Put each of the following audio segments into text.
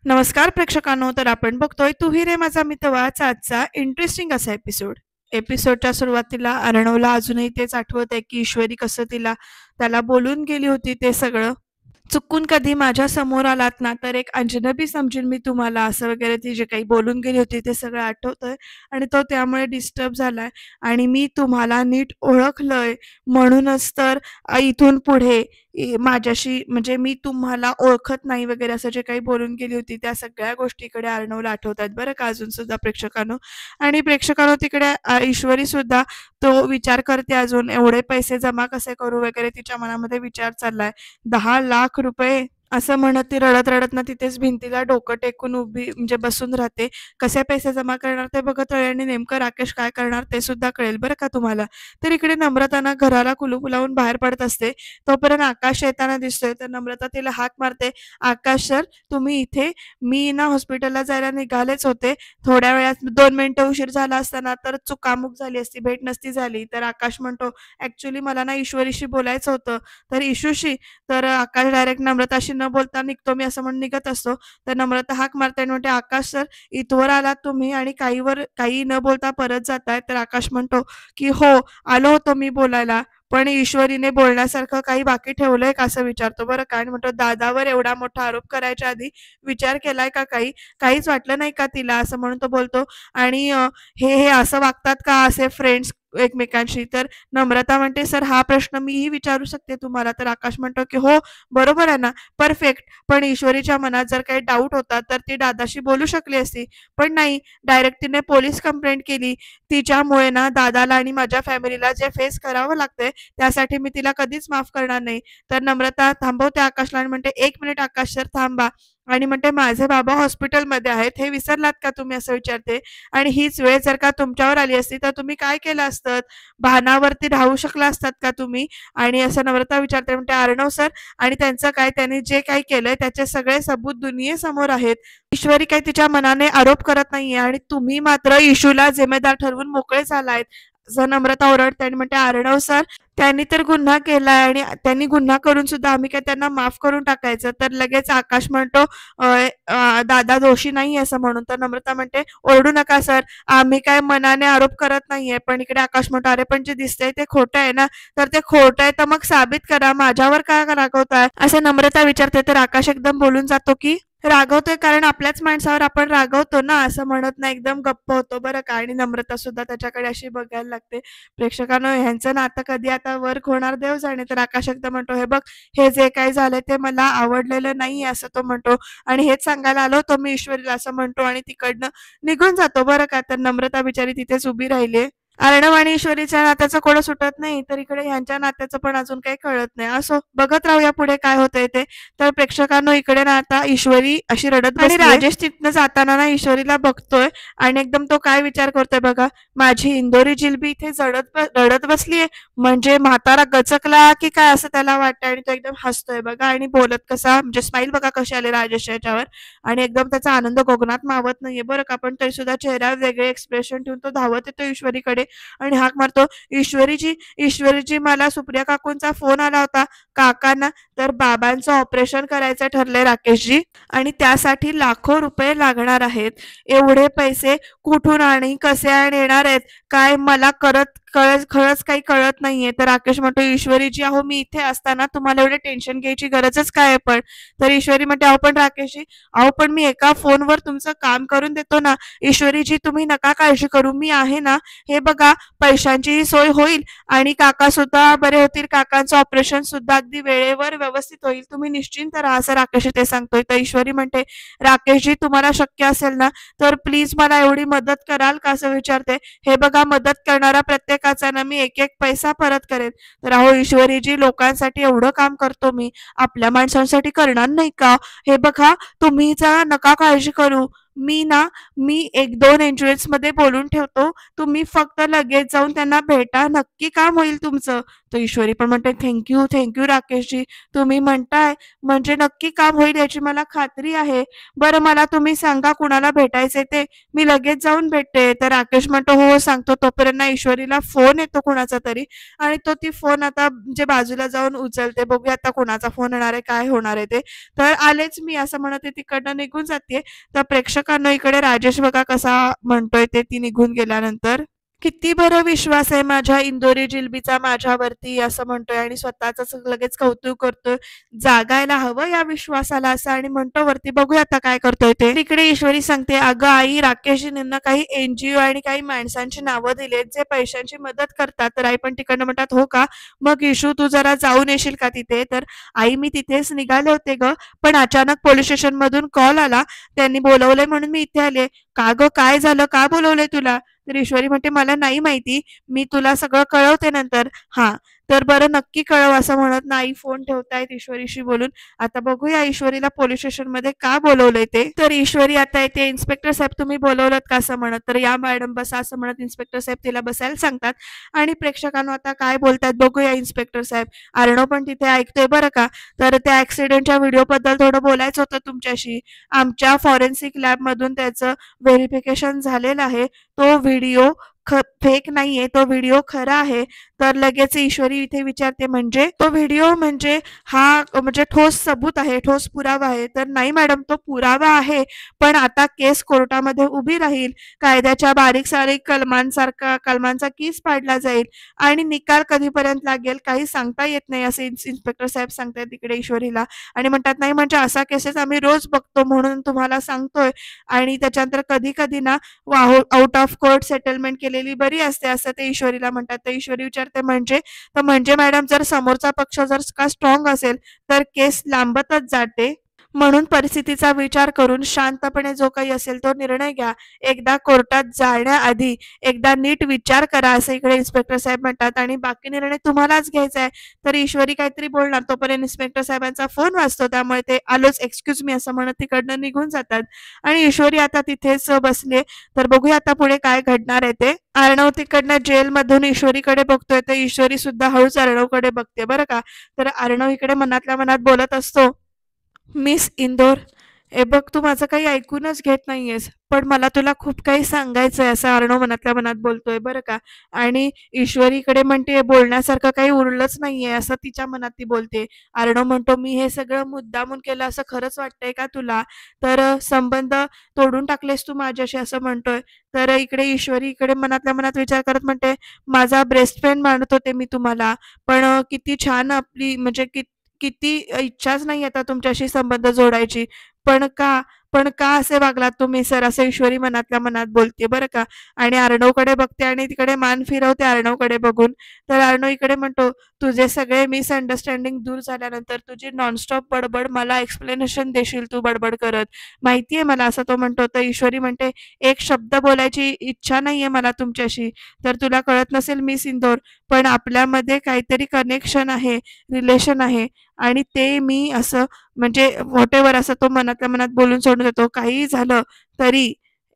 नमस्कार प्रेक्षकांनो, तर आपण बघतोय तू ही रे माझा मित्रवाचा आजचा इंटरेस्टिंग असा एपिसोडच्या सुरुवातीला अर्णवला अजूनही तेच आठवत की ईश्वरी कसं त्याला बोलून गेली होती ते सगळं. चुकून कधी माझ्या समोर आलात ना तर एक अजनबी समजेन मी तुम्हाला, असं वगैरे ती जे काही बोलून गेली होती ते सगळं आठवतंय. आणि तो त्यामुळे डिस्टर्ब झालाय आणि मी तुम्हाला नीट ओळखलंय, म्हणूनच तर इथून पुढे माझ्याशी म्हणजे मी तुम्हाला ओळखत नाही वगैरे असं जे काही बोलून गेली होती त्या सगळ्या गोष्टीकडे अर्णवला आठवत आहेत बरं का अजून सुद्धा प्रेक्षकांनो. आणि प्रेक्षकांनो तिकडे ईश्वरी सुद्धा तो विचार करते, अजून एवढे पैसे जमा कसे करू वगैरे तिच्या मनामध्ये विचार चाललाय. 10 लाख रुपये असं म्हणत ती रडत रडत ना तिथेच भिंतीला डोकं टेकून उभी म्हणजे बसून राहते. कसे पैसे जमा करणार ते बघत राहील आणि नेमकं राकेश काय करणार ते सुद्धा कळेल बरं का तुम्हाला. तर इकडे नम्रता घराला कुलूप लावून बाहेर पडत असते. तोपर्यंत आकाश येताना दिसतोय, तर नम्रता तिला हाक मारते, आकाश सर तुम्ही इथे. मी ना हॉस्पिटलला जायला निघालेच होते. थोड्या वेळात 2 मिनिटं उशीर झाला असताना तर चुकामुक झाली असती, भेट नसती झाली. तर आकाश म्हणतो, ऍक्च्युली मला ना ईश्वरीशी बोलायचं होतं. तर इशूशी. तर आकाश डायरेक्ट नम्रताशी न बोलता निघतो मी असं म्हणून निघत असतो. तर नम्रता हाक मारते आणि म्हणते, आकाश सर इथवर आलात तुम्ही आणि काही न बोलता परत जाताय. तर आकाश म्हणतो की हो, आलो होतो मी बोलायला, पण ईश्वरीने बोलण्यासारखं काही बाकी ठेवलंय का असं विचारतो बरं का. आणि म्हणतो, दादावर एवढा मोठा आरोप करायच्या आधी विचार केलाय का काहीच वाटलं नाही का तिला, असं म्हणून तो बोलतो. आणि हे असं वागतात का असे फ्रेंड्स एकमेकांशी. तर नम्रता म्हणते, सर हा प्रश्न मीही विचारू शकते तुम्हाला. तर आकाश म्हणतो की हो बरोबर आहे ना, परफेक्ट. पण ईश्वरीच्या मनात जर काही डाऊट होता तर ती दादाशी बोलू शकली असती, पण नाही, डायरेक्ट तिने पोलीस कंप्लेंट केली. तिच्यामुळे ना दादाला आणि माझ्या फॅमिलीला जे फेस करावं लागतंय त्यासाठी मी तिला कधीच माफ करणार नाही. तर नम्रता थांबवते आकाशला आणि म्हणते, 1 मिनिट आकाश सर थांबा. आणि म्हणते, माझे बाबा हॉस्पिटलमध्ये आहेत हे विसरलात का तुम्ही, असं विचारते. आणि हीच वेळ जर का तुमच्यावर आली असती तर तुम्ही काय केलं असतं, भानावरती राहू शकला असतात का तुम्ही. आणि असं नम्रता विचारते. म्हणते, अर्णव सर आणि त्यांचं काय, त्यांनी जे काही केलंय त्याचे सगळे सबूत दुनियेसमोर आहेत. ईश्वरी काही तिच्या मनाने आरोप करत नाहीये आणि तुम्ही मात्र इशूला जिम्मेदार ठरवून मोकळे झालायत, असं नम्रता ओरडते. आणि म्हणते, अर्णव सर त्यांनी तर गुन्हा केलाय आणि त्यांनी गुन्हा करून सुद्धा आम्ही काय त्यांना माफ करून टाकायचं. तर लगेच आकाश म्हणतो, दादा दोषी नाही असं म्हणून. तर नम्रता म्हणते, ओरडू नका सर, आम्ही काय मनाने आरोप करत नाहीये. पण इकडे आकाश म्हणतो, अरे पण जे दिसतंय ते खोटं आहे ना. तर ते खोटं आहे तर मग साबित करा, माझ्यावर काय रागवताय असं नम्रता विचारते. तर आकाश एकदम बोलून जातो की रागवतोय कारण आपल्याच माणसावर आपण रागवतो ना, असं म्हणत ना एकदम गप्प होतो बरं का. आणि नम्रता सुद्धा त्याच्याकडे अशी बघायला लागते. प्रेक्षकांनो, ह्यांचं नातं कधी आता वर्क होणार देव जाणे. तर आकाश एकदा म्हणतो, हे बघ, हे जे काही झालंय ते मला आवडलेलं नाहीये असं तो म्हणतो. आणि हेच सांगायला आलो होतो मी ईश्वरीला असं म्हणतो आणि तिकडनं निघून जातो बरं का. तर नम्रता बिचारी तिथेच उभी राहिली. अर्णव आणि ईश्वरीच्या नात्याचं कोडं सुटत नाही, तर इकडे ह्यांच्या नात्याचं पण अजून काही कळत नाही. असो, बघत राहूया पुढे काय होतंय ते. तर प्रेक्षकांनो, इकडे ना आता ईश्वरी अशी रडत बसली आणि राजेश तिथनं जाताना ना ईश्वरीला बघतोय आणि एकदम तो काय विचार करतोय बघा, माझी इंदोरी जिलबी इथे रडत बसलीये, म्हणजे म्हातारा गचकला की काय असं त्याला वाटतं. आणि तो एकदम हसतोय बघा आणि बोलत कसा, म्हणजे स्माईल बघा कशी आली राजेश याच्यावर. आणि एकदम त्याचा आनंद गगनात मावत नाहीये बरं का. पण तरी सुद्धा चेहऱ्यावर वेगळे एक्सप्रेशन ठेवून तो धावत येतो ईश्वरीकडे आणि हाक मारतो, ईश्वरीजी मला सुप्रिया काकूंचा फोन आला होता काकांना. तर बाबांचं ऑपरेशन करायचं ठरलंय राकेशजी आणि त्यासाठी लाखो रुपये लागणार आहेत. एवढे पैसे कुठून आणि कसे येणार आहेत काय मला खरंच काही कळत नाहीये. तर राकेश म्हणतो, ईश्वरीजी अहो मी इथे असताना तुम्हाला एवढे टेन्शन घ्यायची गरजच काय आहे पण. तर ईश्वरी म्हणते, अहो पण राकेशजी, अहो पण मी एका फोनवर तुमचं काम करून देतो ना. ईश्वरीजी तुम्ही नका काळजी करू, मी आहे ना. हे बघा, पैशांचीही सोय होईल आणि काका सुद्धा बरे होतील, काकांचं ऑपरेशन सुद्धा अगदी वेळेवर व्यवस्थित होईल, तुम्ही निश्चिंत राहा असं राकेश ते सांगतोय. तर ईश्वरी म्हणते, राकेशजी तुम्हाला शक्य असेल ना तर प्लीज मला एवढी मदत कराल का असं विचारते. हे बघा, मदत करणारा प्रत्येकाचा ना मी एक एक पैसा परत करेन. तर अहो ईश्वरीजी, लोकांसाठी एवढं काम करतो मी, आपल्या माणसांसाठी करणार नाही का. हे बघा, तुम्ही नका काळजी करू, मी 1-2 एन्जिओजमध्ये बोलून ठेवतो. तुम्ही फक्त लगेच जाऊन त्यांना भेटा. नक्की काम होईल तुमचं." तर ईश्वरी पण म्हणते, "थँक यू राकेशजी. तुम्ही म्हणताय म्हणजे नक्की काम होईल याची मला खात्री आहे. बरं मला तुम्ही सांगा कुणाला भेटायचंय ते, मी लगेच जाऊन भेटते." तर राकेश म्हणतो, "हो, हो, सांगतो." तोपर्यंत ना ईश्वरीला फोन येतो कुणाचा तरी आणि तो ती फोन आता म्हणजे बाजूला जाऊन उचलते. बघूया आता कुणाचा फोन येणार आहे, काय होणार आहे ते. तर आलेच मी असं म्हणत ती तिकडनं निघून जाते. तर प्रेक्षकांना इकडे राजेश बघा कसा म्हणतोय ते ती निघून गेल्यानंतर. किती बरं विश्वास आहे माझ्या इंदोरी जिलबीचा माझ्यावरती असं म्हणतोय आणि स्वतःच लगेच कौतुक करतोय. जागायला हवं या विश्वासाला असं आणि म्हणतो वरती बघूया आता काय करतोय ते. तिकडे ईश्वरी सांगते, "अगं आई राकेशजींना काही एनजीओ आणि काही माणसांची नावं दिलेत जे पैशांची मदत करतात." तर आई पण तिकडनं म्हणतात, "हो का? मग इशू तू जरा जाऊन येशील का तिथे?" तर आई मी तिथेच निघाले होते गं, पण अचानक पोलीस स्टेशनमधून कॉल आला. त्यांनी बोलवलंय म्हणून मी इथे आले. का गं काय झालं? का बोलवलंय तुला? तर ईश्वरी म्हणते, "मला नाही माहिती. मी तुला सगळं कळवते नंतर." हां, तर बरं नक्की कळव असं म्हणत ना आई फोन ठेवतायत ईश्वरीशी बोलून. आता बघूया ईश्वरीला पोलीस स्टेशनमध्ये का बोलवलंय ते. तर ईश्वरी आता येते, "इन्स्पेक्टर साहेब तुम्ही बोलवलत का?" असं म्हणत. तर "या मॅडम बसा" असं म्हणत इन्स्पेक्टर साहेब तिला बसायला सांगतात आणि प्रेक्षकांनो आता काय बोलतायत बघूया इन्स्पेक्टर साहेब. अर्णव पण तिथे ऐकतोय बरं का. तर त्या ॲक्सिडेंटच्या व्हिडिओबद्दल थोडं बोलायचं होतं तुमच्याशी. आमच्या फॉरेन्सिक लॅबमधून त्याचं व्हेरिफिकेशन झालेलं आहे. तो व्हिडिओ फेक नाहीये, तो व्हिडिओ खरा आहे. तर लगेच ईश्वरी इथे विचारते, "म्हणजे? तो व्हिडिओ म्हणजे हा म्हणजे ठोस सबूत आहे, ठोस पुरावा आहे." तर "नाही मॅडम, तो पुरावा आहे, पण आता केस कोर्टामध्ये उभी राहील. कायद्याच्या बारीक-सारीक कलमांचा कीस पाडला जाईल आणि निकाल कधीपर्यंत लागेल काही सांगता येत नाही." असे इन्स्पेक्टर साहेब सांगतायत तिकडे ईश्वरीला आणि म्हणतात, "नाही म्हणजे असा केसेस आम्ही रोज बघतो म्हणून तुम्हाला सांगतोय आणि त्याच्यानंतर कधी-कधी ना आउट ऑफ कोर्ट सेटलमेंट केलेली बरी असते असं ते ईश्वरीला म्हणतात. तर ईश्वरी विचारते म्हणजे? तर म्हणजे मॅडम जर समोरचा पक्ष जर का स्ट्रॉंग असेल तर केस लांबतच जाते. म्हणून परिस्थितीचा विचार करून शांतपणे जो काही असेल तो निर्णय घ्या. एकदा कोर्टात जाण्याआधी एकदा नीट विचार करा असं इकडे इन्स्पेक्टर साहेब म्हणतात आणि बाकी निर्णय तुम्हालाच घ्यायचा आहे. तर ईश्वरी काहीतरी बोलणार तोपर्यंत इन्स्पेक्टर साहेबांचा फोन वाजतो त्यामुळे ते आलोच एक्सक्यूज मी असं म्हणत तिकडनं निघून जातात आणि ईश्वरी आता तिथेच बसले. तर बघूया आता पुढे काय घडणार आहे ते. अर्णव तिकडनं जेलमधून ईश्वरीकडे बघतोय तर ईश्वरी सुद्धा हळूच अर्णवकडे बघते बरं का. तर अर्णव इकडे मनातल्या मनात बोलत असतो, "मिस इंदोर, हे बघ तू माझं काही ऐकूनच घेत नाहीयेस, पण मला तुला खूप काही सांगायचंय." असं अर्णव मनातल्या मनात बोलतोय बरं का. आणि ईश्वरीकडे म्हणते, "बोलण्यासारखं काही उरलंच नाहीये," असं तिच्या मनात ती बोलते. अर्णव म्हणतो, "मी हे सगळं मुद्दामून केलं असं खरंच वाटतंय का तुला? तर संबंध तोडून टाकलेस तू माझ्याशी," असं म्हणतोय. तर इकडे ईश्वरी इकडे मनातल्या मनात विचार करत म्हणते, "माझा बेस्ट फ्रेंड मानत होते मी तुम्हाला, पण किती छान आपली म्हणजे किती इच्छाच नाही आता तुमच्याशी संबंध जोडायची. पण का? पण का असे वागलात तुम्ही सर?" असं ईश्वरी मनातल्या मनात बोलते बरं का. आणि अर्णवकडे बघते आणि तिकडे मान फिरवते अर्णवकडे बघून. तर अर्णव इकडे म्हणतो, "तुझे सगळे मिसअंडरस्टँडिंग दूर झाल्यानंतर तुझी नॉनस्टॉप बडबड मला एक्सप्लेनेशन देशील तू बडबड करत. माहिती मला," असं तो म्हणतो. तर ईश्वरी म्हणते, "एक शब्द बोलायची इच्छा नाहीये मला तुमच्याशी. तर तुला कळत नसेल मिस इंदोर, पण आपल्यामध्ये काहीतरी कनेक्शन आहे, रिलेशन आहे आणि ते मी असं म्हणजे व्हॉटेव्हर असं तो मनातल्या मनात बोलून सोडून देतो. काहीही झालं तरी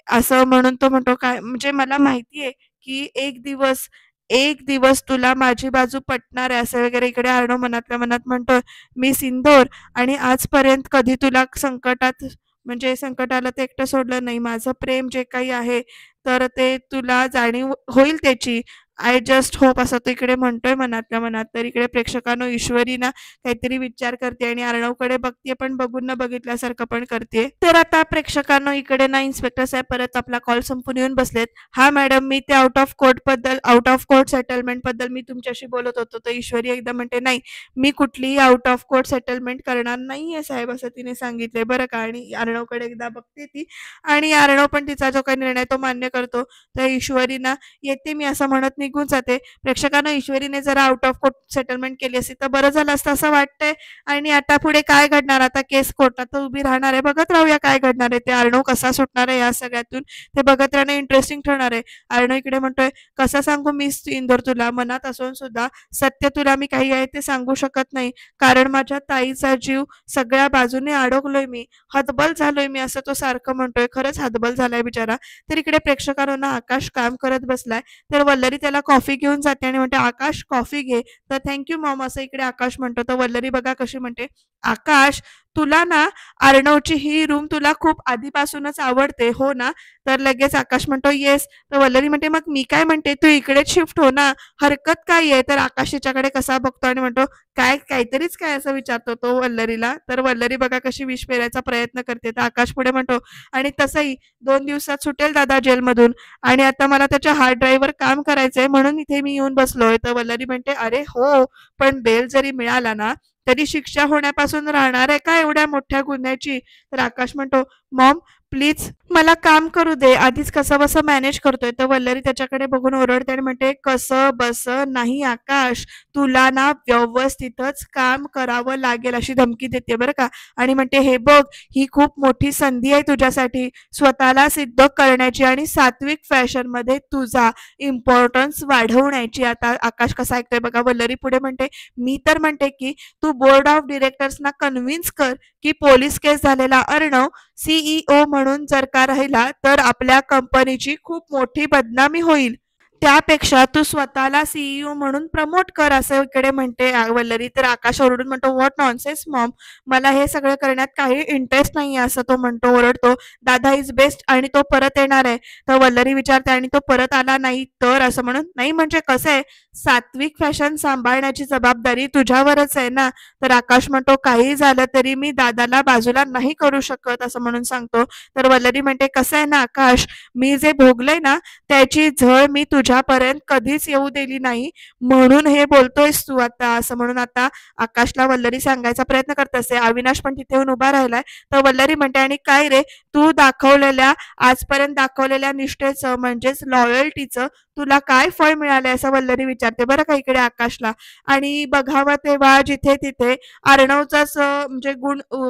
असं म्हणून तो म्हणतो काय म्हणजे मला माहिती आहे, की एक दिवस तुला माझी बाजू पटणार आहे असं वगैरे इकडे अर्णव मनातल्या मनात म्हणतो. मी सिंदूर आणि आजपर्यंत कधी तुला संकटात म्हणजे संकट आलं तर एकटं सोडलं नाही. माझं प्रेम जे काही आहे तर ते तुला जाणीव होईल त्याची. आय जस्ट होप असं तो इकडे म्हणतोय मनातल्या मनात. तर इकडे प्रेक्षकांनो ईश्वरी ना काहीतरी विचार करते आणि अर्णवकडे बघते पण बघून न बघितल्यासारखं पण करते. तर आता प्रेक्षकांनो इकडे ना इन्स्पेक्टर साहेब परत आपला कॉल संपून येऊन बसलेत. "हा मॅडम मी ते आउट ऑफ कोर्ट सेटलमेंट बद्दल मी तुमच्याशी बोलत होतो." तर ईश्वरी एकदा म्हणते, "नाही, मी कुठलीही आउट ऑफ कोर्ट सेटलमेंट करणार नाहीये साहेब," असं तिने सांगितलंय बरं का. आणि अर्णवकडे एकदा बघते ती आणि अर्णव पण तिचा जो काही निर्णय तो मान्य करतो. तर ईश्वरी ना, "येते मी," असं म्हणत निघून जाते. प्रेक्षकांना ईश्वरीने जरा आउट ऑफ कोर्ट सेटलमेंट केली असती तर बरं झालं असतं असं वाटतंय. आणि आता पुढे काय घडणार? आता केस कोर्टात उभी राहणार आहे. बघत राहूया काय घडणार आहे ते. अर्णव कसा सुटणार आहे या सगळ्यातून ते बघत राहणं इंटरेस्टिंग ठरणार आहे. अर्णव इकडे म्हणतोय, कसं सांगू मिस इंदोर तुला, मनात असून सुद्धा सत्य तुला मी काही आहे ते सांगू शकत नाही. कारण माझ्या ताईचा जीव सगळ्या बाजूने अडकलोय मी, हतबल झालोय मी, असं तो सारखं म्हणतोय. खरंच हतबल झालाय बिचारा. तर इकडे प्रेक्षकांना आकाश काम करत बसलाय. तर वल्लरी त्याला कॉफी घेऊन जाते आणि म्हणते, आकाश कॉफी घे. तर थँक्यू मॉम असं इकडे आकाश म्हणतो. तर वल्लरी बघा कशी म्हणते, आकाश तुला ना अर्णवची ही रूम तुला खूप आधीपासूनच आवडते हो ना? तर लगेच आकाश म्हणतो येस. तर वल्लरी म्हणते, मग मी काय म्हणते, तू इकडेच शिफ्ट हो ना, हरकत काय आहे? तर आकाश तिच्याकडे कसा बघतो आणि म्हणतो, काय काहीतरीच काय, असं विचारतो तो वल्लरीला. तर वल्लरी बघा कशी विष पेरायचा प्रयत्न करते. तर आकाश पुढे म्हणतो, आणि तसंही 2 दिवसात सुटेल दादा जेलमधून, आणि आता मला त्याच्या हार्ड ड्राईव्हवर काम करायचंय म्हणून इथे मी येऊन बसलोय. तर वल्लरी म्हणते, अरे हो, पण बेल जरी मिळाला ना तरी शिक्षा होण्यापासून राहणार आहे का एवढ्या मोठ्या गुन्ह्याची? तर आकाश म्हणतो, मॉम प्लीज मला काम करू दे, आधीच कसं बसं मॅनेज करतोय. तर वल्लरी त्याच्याकडे बघून ओरडते आणि म्हणते, कसं बस नाही आकाश, तुला ना व्यवस्थितच काम करावं लागेल, अशी धमकी देते बरं का. आणि म्हणते, हे बघ, ही खूप मोठी संधी आहे तुझ्यासाठी स्वतःला सिद्ध करण्याची आणि सात्विक फॅशन मध्ये तुझा इम्पॉर्टन्स वाढवण्याची. आता आकाश कसा ऐकतोय बघा. वल्लरी पुढे म्हणते, मी तर म्हणते की तू बोर्ड ऑफ डिरेक्टर्सना कन्व्हिन्स कर की पोलीस केस झालेला अर्णव सीईओ म्हणून जर का राहिला तर आपल्या कंपनीची खूप मोठी बदनामी होईल. त्यापेक्षा तू स्वतःला सीईओ म्हणून प्रमोट कर, असं इकडे म्हणते वल्लरी. तर आकाश ओरडून म्हणतो, व्हॉट नॉनसेन्स मॉम, मला हे सगळं करण्यात काही इंटरेस्ट नाहीये, असं तो म्हणतो, ओरडतो. दादा इज बेस्ट आणि तो परत येणार आहे. तर वल्लरी विचारते, आणि तो परत आला नाही तर? असं म्हणून, नाही म्हणजे कसं आहे, सात्विक फॅशन सांभाळण्याची जबाबदारी तुझ्यावरच आहे ना. तर आकाश म्हणतो, काही झालं तरी मी दादाला बाजूला नाही करू शकत, असं म्हणून सांगतो. तर वल्लरी म्हणते, कसं आहे ना आकाश, मी जे भोगलंय ना त्याची झळ मी तुझ्यापर्यंत कधीच येऊ दिली नाही, म्हणून हे बोलतोयस तू आता, असं म्हणून आता आकाशला वल्लरी सांगायचा प्रयत्न करत असते. अविनाश पण तिथे येऊन उभा राहिलाय. तर वल्लरी म्हणते, आणि काय रे, तू दाखवलेल्या आजपर्यंत दाखवलेल्या निष्ठेचं म्हणजेच लॉयल्टीचं तुला काय फळ मिळालंय, असं वल्लरी विचारते बरं का इकडे आकाशला. आणि बघावं तेव्हा जिथे तिथे अर्णवचाच म्हणजे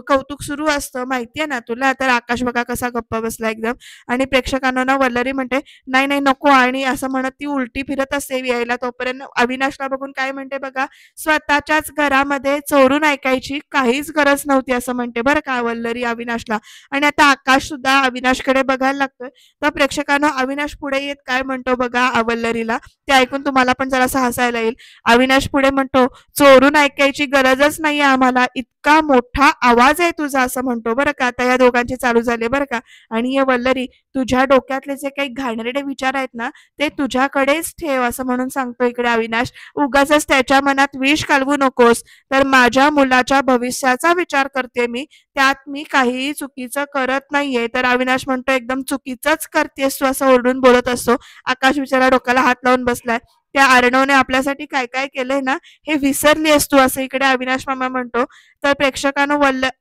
कौतुक सुरू असतं, माहितीये ना तुला. तर आकाश बघा कसा गप्पा बसला एकदम. आणि प्रेक्षकांना ना वल्लरी म्हणते, नाही नाही नको, आणि असं म्हणत ती उलटी फिरत असते यायला. तोपर्यंत अविनाशला बघून काय म्हणते बघा, स्वतःच्याच घरामध्ये चोरून ऐकायची काहीच गरज नव्हती, असं म्हणते बरं का वल्लरी अविनाशला. आणि आता आकाश सुद्धा अविनाशकडे बघायला लागतोय. तर प्रेक्षकांना अविनाश पुढे येत काय म्हणतो बघा वल्लरीला, ते ऐकून तुम्हाला पण जरासं हसायला येईल. अविनाश पुढे म्हणतो, चोरून ऐकायची गरजच नाहीये आम्हाला, इतका मोठा आवाज आहे तुझा, असं म्हणतो बरं का. आता या दोघांचे चालू झाले बरं का. आणि हे वल्लरी, तुझ्या डोक्यातले जे काही घाणेरडे विचार आहेत ना ते तुझ्याकडेच ठेव, असं म्हणून सांगतो इकडे अविनाश. उगाचच त्याच्या मनात विष घालवू नकोस. तर माझ्या मुलाच्या भविष्याचा विचार करते मी, त्यात मी काहीही चुकीचं करत नाहीये. तर अविनाश म्हणतो, एकदम चुकीचंच करतेस तू, असं ओरडून बोलत असतो. आकाश बिचारा डोक्याला हात लावून बसलाय. त्या अर्णवने आपल्यासाठी काय काय केलंय ना हे विसरली असतो, असं इकडे अविनाश मामा म्हणतो. तर प्रेक्षकांना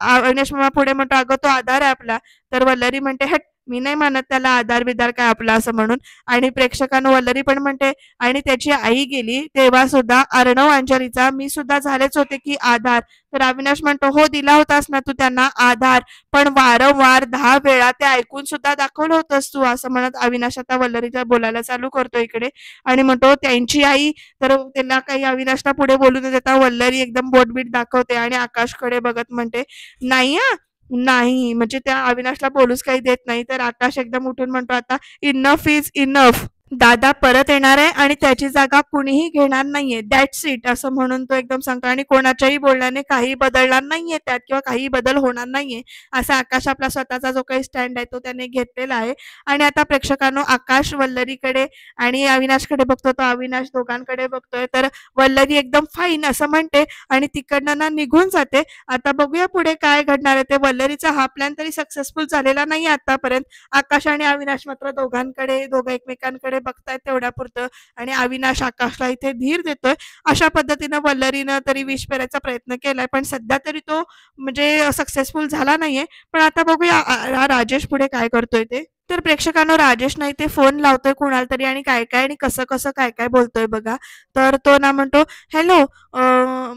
अविनाश मामा पुढे म्हणतो, अगं तो आधार आहे आपला. तर वल्लरी म्हणते, हट, मी नाही मानत त्याला आधार बिधार काय आपला, असं म्हणून. आणि प्रेक्षकांना वल्लरी पण म्हणते, आणि त्याची आई गेली तेव्हा सुद्धा अर्णव अंजलीचा मी सुद्धा झालेच होते की आधार. तर अविनाश म्हणतो, हो दिला होतास ना तू त्यांना आधार, पण वारंवार 10 वेळा ते ऐकून सुद्धा दाखवलं होतंस तू, असं म्हणत अविनाश आता वल्लरीला बोलायला चालू करतो इकडे. आणि म्हणतो, त्यांची आई. तर त्यांना काही अविनाशला पुढे बोलू न देता वल्लरी एकदम बोटबीट दाखवते आणि आकाशकडे बघत म्हणते, नाही नाही, म्हणजे त्या अविनाशला बोलूच काही देत नाही. तर आकाश एकदम उठून म्हणतो, आता इनफ इज इनफ, दादा परत येणार आहे आणि त्याची जागा कुणीही घेणार नाहीये, दॅट्स इट, असं म्हणून तो एकदम सांगतो. आणि कोणाच्याही बोलण्याने काही बदलणार नाहीये त्यात, किंवा काही बदल होणार नाहीये, असा आकाश आपला स्वतःचा जो काही स्टँड आहे तो त्याने घेतलेला आहे. आणि आता प्रेक्षकांनो, आकाश वल्लरीकडे आणि अविनाशकडे बघतो, तो अविनाश दोघांकडे बघतोय. तर वल्लरी एकदम फाईन असं म्हणते आणि तिकडनं ना निघून जाते. आता बघूया पुढे काय घडणार आहे ते. वल्लरीचा हा प्लॅन तरी सक्सेसफुल झालेला नाही आतापर्यंत. आकाश आणि अविनाश मात्र दोघं एकमेकांकडे बघतायत तेवढ्या पुरतं. आणि अविनाश आकाशला इथे धीर देतोय. अशा पद्धतीनं वल्लरीनं तरी विष पेरायचा प्रयत्न केलाय, पण सध्या तरी तो म्हणजे सक्सेसफुल झाला नाहीये. पण आता बघूया राजेश पुढे काय करतोय ते. तर प्रेक्षकांनो राजेश नाही ते फोन लावतोय कुणाला तरी आणि काय-काय आणि कसं-कसं काय-काय बोलतोय बघा. तर तो ना म्हणतो, "हॅलो,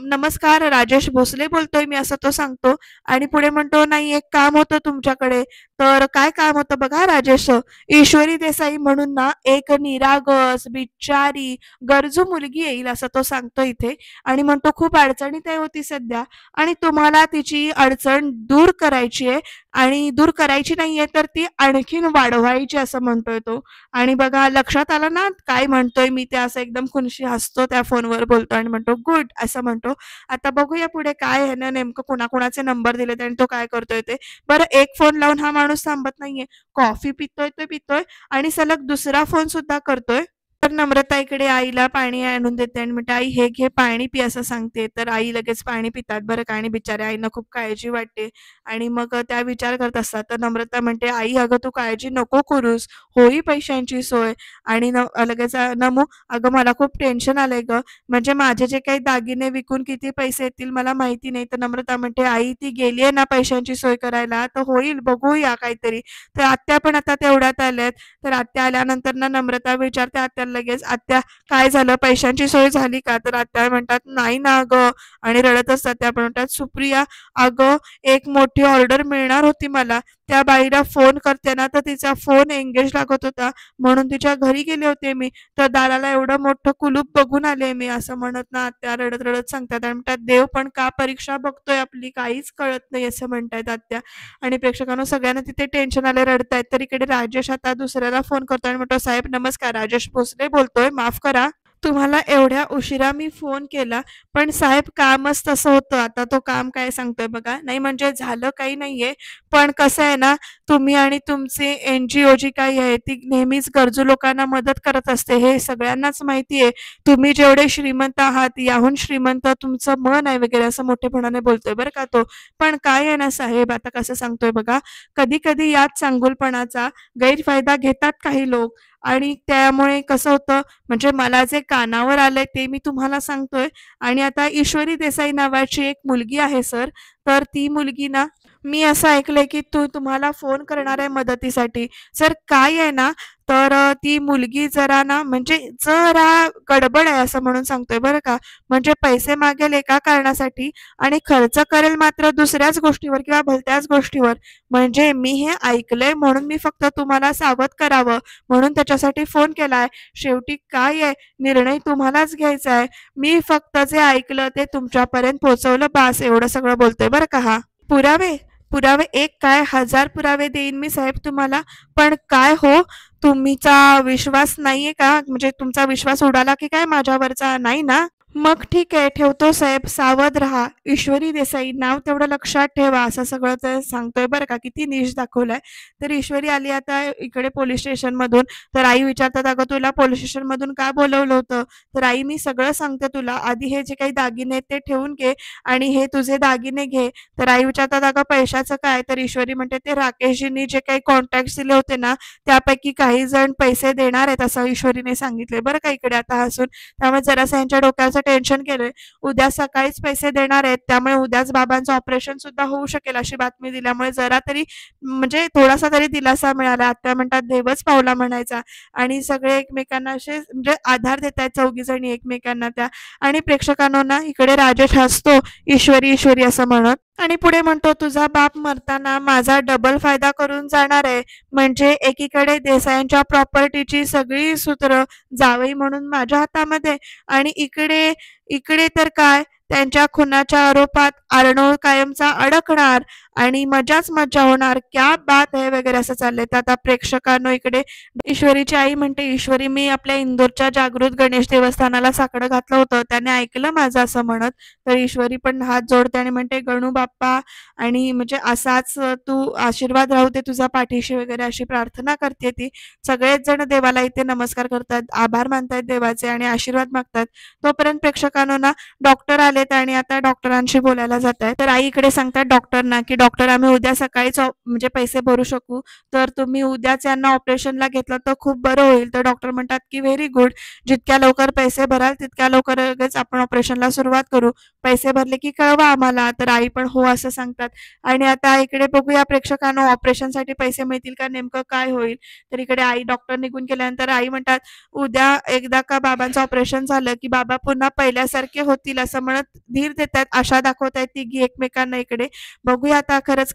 नमस्कार राजेश भोसले बोलतोय मी," असं तो सांगतो आणि पुढे म्हणतो, "नाही एक काम होतं तुमच्याकडे." तर काय काम होतं बघा राजेश, ईश्वरी देसाई म्हणून ना एक निरागस, बिचारी, गरजू मुलगी येईल असं तो सांगतो इथे आणि म्हणतो, "खूप अडचणीत आहे हो सध्या आणि तुम्हाला तिची अडचण दूर करायची आहे आणि दूर करायची नाहीये तर ती आणखीन वाढवायची असं म्हणतोय तो. आणि बघा लक्षात आलं ना काय म्हणतोय मी ते असं एकदम खुनशी हसतो त्या फोनवर बोलतो आणि म्हणतो गुड असं म्हणतो. आता बघूया पुढे काय ह्यानं नेमकं कुणाकुणाचे नंबर दिलेत आणि तो काय करतोय ते. बरं एक फोन लावून हा माणूस थांबत नाहीये. कॉफी पितोय तो पितोय आणि सलग दुसरा फोन सुद्धा करतोय. तर नम्रता इकडे आईला पाणी आणून देते आणि म्हणते, "आई हे घे पाणी पी" असं सांगते. तर आई लगेच पाणी पितात बरं का आणि बिचाऱ्या आईला खूप काळजी वाटते आणि मग त्या विचार करत असतात. तर नम्रता म्हणते, "आई अगं तू काळजी नको करूस, होईल पैशांची सोय." आणि लगेच "नमू अगं मला खूप टेन्शन आलंय गं, म्हणजे माझे जे काही दागिने विकून किती पैसे येतील मला माहिती नाही." तर नम्रता म्हणते, "आई ती गेली ना पैशांची सोय करायला, तर होईल बघूया काहीतरी." तर आत्या पण आता तेवढ्यात आल्यात. तर आत्या आल्यानंतर ना नम्रता विचारते आत्याला लगेच, "आत्या काय झालं? पैशांची सोय झाली का?" तर आत्या म्हणतात, "नाही ना गं." आणि रडत असतात. त्या पण म्हणतात, "सुप्रिया अगं एक मोठी ऑर्डर मिळणार होती मला. त्या बाईला फोन करते ना, तर तिचा फोन एंगेज लागत होता. म्हणून तिच्या घरी गेले होते मी. तर दाराला एवढं मोठं कुलूप बघून आले मी." असं म्हणत ना आत्या रडत-रडत सांगतात आणि म्हणतात, "देव पण का परीक्षा बघतोय आपली? काहीच कळत नाही." असं म्हणतायत आत्या. आणि प्रेक्षकांनो सगळ्यांना तिथे टेन्शन आले, रडतायत. तर इकडे राजेश आता दुसऱ्याला फोन करतो आणि म्हणतो, "साहेब नमस्कार, राजेश भोसले बोलतोय. माफ करा. तुम्हाला एवढ्या उशिरा मी फोन केला, पण साहेब कामच तसं होतं." आता तो काम काय सांगतोय बघा. नाही म्हणजे झालं काही नाहीये, पण कसं आहे ना, तुम्ही आणि तुमची एन-जी-ओ जी काही आहे, ती नेहमीच गरजू लोकांना मदत करत असते. हे सगळ्यांनाच माहिती आहे. तुम्ही जेवढे श्रीमंत आहात, याहून श्रीमंत तुमचं मन आहे वगैरे असं मोठेपणाने बोलतोय बरं का तो. पण काय आहे ना साहेब, आता कसं सांगतोय बघा, कधी-कधी याच चांगुलपणाचा गैरफायदा घेतात काही लोक आणि त्यामुळे कसं होतं म्हणजे मला जे कानावर आलंय ते मी तुम्हाला सांगतोय आणि आता ईश्वरी देसाई नावाची एक मुलगी आहे सर, तर ती मुलगी ना मी असं ऐकलंय की तुम्हाला फोन करणार आहे मदतीसाठी. सर काय आहे ना, तर ती मुलगी जरा ना म्हणजे जरा गडबड आहे असं म्हणून सांगतोय बरं का. म्हणजे पैसे मागेल एका कारणासाठी आणि खर्च करेल मात्र दुसऱ्याच गोष्टीवर किंवा भलत्याच गोष्टीवर. म्हणजे मी हे ऐकलंय म्हणून मी फक्त तुम्हाला सावध करावं म्हणून त्याच्यासाठी फोन केलाय. शेवटी काय आहे निर्णय तुम्हालाच घ्यायचा आहे. मी फक्त जे ऐकलं ते तुमच्यापर्यंत पोहोचवलं बास एवढं सगळं बोलतोय बरं का हा. पुरावे? पुरावे एक काय 1000 पुरावे देईन मी साहेब तुम्हाला. पण काय हो तुमचा विश्वास नाहीये का? म्हणजे तुमचा विश्वास उडाला की काय माझ्यावरचा? नाही ना? मग ठीक आहे ठेवतो साहेब सावध राहा. ईश्वरी देसाई नाव तेवढं लक्षात ठेवा असं सगळं ते सांगतोय बरं का. किती नीश दाखवलाय. तर ईश्वरी आली आता इकडे पोलीस स्टेशनमधून. तर आई विचारतात, "अगं तुला पोलीस स्टेशनमधून का बोलवलं होतं?" तर आई मी सगळं सांगते तुला. आधी हे जे काही दागिने आहेत ते ठेवून घे आणि हे तुझे दागिने घे. तर आई विचारतात, "अगं पैशाचं काय?" तर ईश्वरी म्हणते, "ते राकेशजींनी जे काही कॉन्टॅक्ट्स दिले होते ना, त्यापैकी काही जण पैसे देणार आहेत," असं ईश्वरीने सांगितलंय बरं का इकडे आता हसून. त्यामुळे जरासं यांच्या डोक्याचं टेन्शन गेलंय. उद्या सकाळीच पैसे देणार आहेत, त्यामुळे उद्याच बाबांचं ऑपरेशन सुद्धा होऊ शकेल अशी बातमी दिल्यामुळे जरा तरी म्हणजे थोडासा तरी दिलासा मिळाला. आत्या म्हणतात देवच पावला म्हणायचा आणि सगळे एकमेकांना असे म्हणजे आधार देतायत चौघीजणी एकमेकांना त्या आणि प्रेक्षकांनो ना इकडे राजेश हसतो, "ईश्वरी, ईश्वरी" असं म्हणत आणि पुढे म्हणतो, "तुझा बाप मरताना माझा डबल फायदा करून जाणार आहे. म्हणजे एकीकडे देसायांच्या प्रॉपर्टीची सगळी सूत्र जावई म्हणून माझ्या हातामध्ये आणि इकडे इकडे तर काय त्यांच्या खुनाच्या आरोपात अर्णव कायमचा अडकणार आणि मजाच मजा होणार. क्या बात है वगैरे असं चाललंय. तर आता प्रेक्षकांनो इकडे ईश्वरीची आई म्हणते, "ईश्वरी मी आपल्या इंदोरच्या जागृत गणेश देवस्थानाला साकडं घातलं होतं. त्याने ऐकलं माझं" असं म्हणत. तर ईश्वरी पण हात जोडते आणि म्हणते, "गणू बाप्पा आणि म्हणजे असाच तू आशीर्वाद राहू दे तुझा पाठीशी" वगैरे अशी प्रार्थना करते ती. सगळेच जण देवाला इथे नमस्कार करतात, आभार मानतायत देवाचे आणि आशीर्वाद मागतात. तोपर्यंत प्रेक्षकांनो ना डॉक्टर आलेत आणि आता डॉक्टरांशी बोलायला जातायत. तर आई इकडे सांगतात डॉक्टरना, की "डॉक्टर आम्ही उद्या सकाळीच म्हणजे पैसे भरू शकू." तर तुम्ही उद्याच यांना ऑपरेशनला घेतलं तर खूप बरं होईल. तर डॉक्टर म्हणतात की व्हेरी गुड. जितक्या लवकर पैसे भराल तितक्या लवकर लगेच आपण ऑपरेशनला सुरुवात करू. पैसे भरले की कळवा आम्हाला. तर आई पण हो असं सांगतात. आणि आता इकडे बघूया प्रेक्षकांनो, ऑपरेशनसाठी पैसे मिळतील का, नेमकं काय होईल? तर इकडे आई डॉक्टर निघून गेल्यानंतर आई म्हणतात, "उद्या एकदा का बाबांचं ऑपरेशन झालं की बाबा पुन्हा पहिल्यासारखे होतील," असं म्हणत धीर देतायत, आशा दाखवतायत तिघी एकमेकांना इकडे. बघूया आता खरंच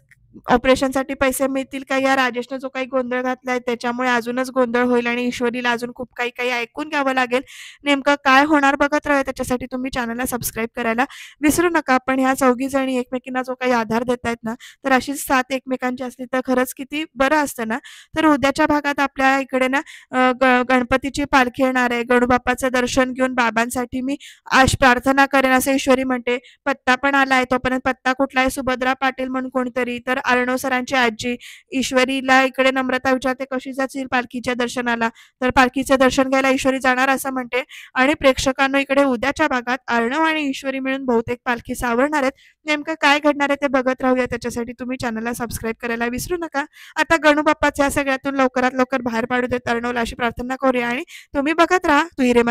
ऑपरेशनसाठी पैसे मिळतील का? या राजेशने जो काही गोंधळ घातलाय त्याच्यामुळे अजूनच गोंधळ होईल आणि ईश्वरीला अजून खूप काही ऐकून घ्यावं लागेल. नेमकं काय होणार बघत राहा. त्याच्यासाठी तुम्ही चॅनलला सबस्क्राईब करायला विसरू नका. पण ह्या चौघीजणी एकमेकींना जो काही आधार देतायत ना, तर अशीच साथ एकमेकांची असली तर खरंच किती बरं असतं ना. तर उद्याच्या भागात आपल्या इकडे ना गणपतीची पालखी येणार आहे. गणूबाप्पाचं दर्शन घेऊन बाबांसाठी मी आज प्रार्थना करेन असं ईश्वरी म्हणते. पत्ता पण आलाय. तोपर्यंत पत्ता कुठला आहे? सुभद्रा पाटील म्हणून कोणीतरी. तर अर्णव सरांची आजी. ईश्वरीला इकडे नम्रता विचारते, कशी जाशील पालखीच्या दर्शनाला? तर पालखीचं दर्शन घ्यायला ईश्वरी जाणार असं म्हणते. आणि प्रेक्षकांनो, इकडे उद्याच्या भागात अर्णव आणि ईश्वरी मिळून बहुतेक पालखी सावरणार आहेत. नेमकं काय घडणार आहे ते बघत राहूया. त्याच्यासाठी तुम्ही चॅनलला सबस्क्राईब करायला विसरू नका. आता गणूबाप्पाच्या सगळ्यातून लवकरात लवकर बाहेर पाडू देत अर्णवला अशी प्रार्थना करूया आणि तुम्ही बघत राहा तू हिरे